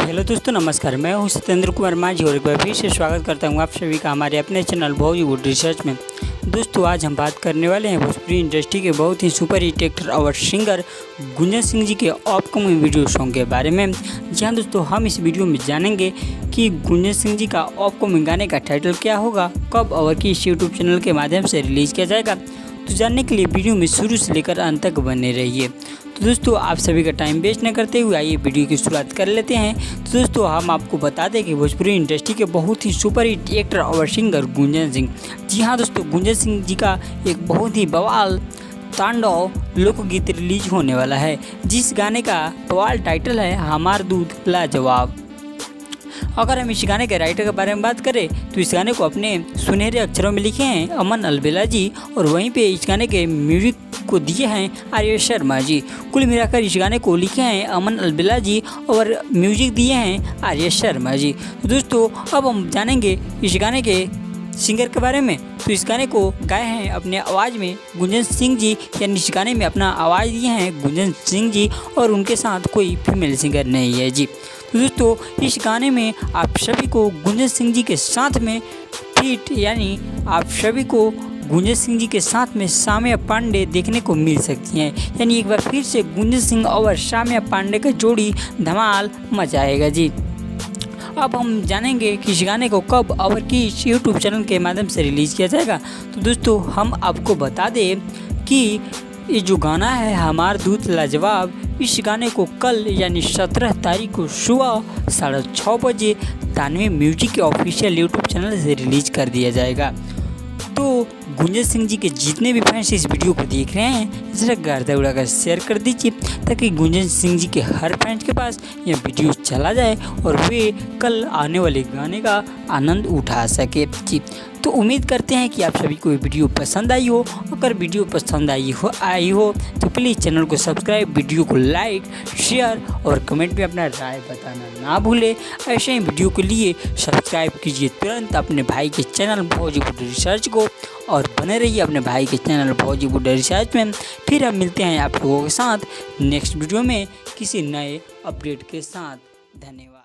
Hello दोस्तों, नमस्कार। मैं हूं सत्येंद्र कुमार माझी और एक बार फिर से स्वागत करता हूं आप सभी का हमारे अपने चैनल बॉलीवुड रिसर्च में। दोस्तों, आज हम बात करने वाले हैं भोजपुरी इंडस्ट्री के बहुत ही सुपर हिट एक्टर और सिंगर गुंजन सिंह जी के अपकमिंग वीडियो सॉन्ग के बारे में। जी हाँ दोस्तों, हम इस वीडियो में जानेंगे कि गुंजन सिंह जी का अपकमिंग गाने का टाइटल क्या होगा, कब और किस यूट्यूब चैनल के माध्यम से रिलीज़ किया जाएगा। तो जानने के लिए वीडियो में शुरू से लेकर अंत तक बने रहिए। तो दोस्तों, आप सभी का टाइम वेस्ट न करते हुए आइए वीडियो की शुरुआत कर लेते हैं। तो दोस्तों, हम आपको बता दें कि भोजपुरी इंडस्ट्री के बहुत ही सुपर हिट एक्टर और सिंगर गुंजन सिंह, जी हाँ दोस्तों, गुंजन सिंह जी का एक बहुत ही बवाल तांडव लोकगीत रिलीज होने वाला है, जिस गाने का बवाल टाइटल है हमार दूध लाजवाब। अगर हम इस गाने के राइटर के बारे में बात करें तो इस गाने को अपने सुनहरे अक्षरों में लिखे हैं अमन अलबेला जी, और वहीं पे इस गाने के म्यूजिक को दिए हैं आर्य शर्मा जी। कुल मिलाकर इस गाने को लिखे हैं अमन अलबेला जी और म्यूजिक दिए हैं आर्य शर्मा जी। तो दोस्तों, अब हम जानेंगे इस गाने के सिंगर के बारे में। तो इस गाने को गाए हैं अपने आवाज़ में गुंजन सिंह जी, यानी इस गाने में अपना आवाज़ दिए हैं गुंजन सिंह जी और उनके साथ कोई फीमेल सिंगर नहीं है जी। तो दोस्तों, इस गाने में आप सभी को गुंजन सिंह जी के साथ में फीट, यानी आप सभी को गुंजन सिंह जी के साथ में साम्या पांडे देखने को मिल सकती हैं। यानी एक बार फिर से गुंजन सिंह और साम्या पांडे का जोड़ी धमाल मचाएगा जी। अब हम जानेंगे कि इस गाने को कब और किस यूट्यूब चैनल के माध्यम से रिलीज़ किया जाएगा। तो दोस्तों, हम आपको बता दें कि ये जो गाना है हमार दूध लाजवाब, इस गाने को कल यानी 17 तारीख को सुबह 6:30 बजे तानवे म्यूजिक के ऑफिशियल यूट्यूब चैनल से रिलीज़ कर दिया जाएगा। तो गुंजन सिंह जी के जितने भी फैंस इस वीडियो को देख रहे हैं, ज़रा गर्दा उड़ाकर शेयर कर दीजिए ताकि गुंजन सिंह जी के हर फैंस के पास यह वीडियो चला जाए और वे कल आने वाले गाने का आनंद उठा सके जी। तो उम्मीद करते हैं कि आप सभी को ये वीडियो पसंद आई हो। अगर वीडियो पसंद आई हो तो प्लीज़ चैनल को सब्सक्राइब, वीडियो को लाइक, शेयर और कमेंट में अपना राय बताना ना भूलें। ऐसे ही वीडियो के लिए सब्सक्राइब कीजिए तुरंत अपने भाई के चैनल बॉलीवुड रिसर्च को और बने रहिए अपने भाई के चैनल बॉलीवुड रिसर्च में। फिर हम मिलते हैं आप लोगों के साथ नेक्स्ट वीडियो में किसी नए अपडेट के साथ। धन्यवाद।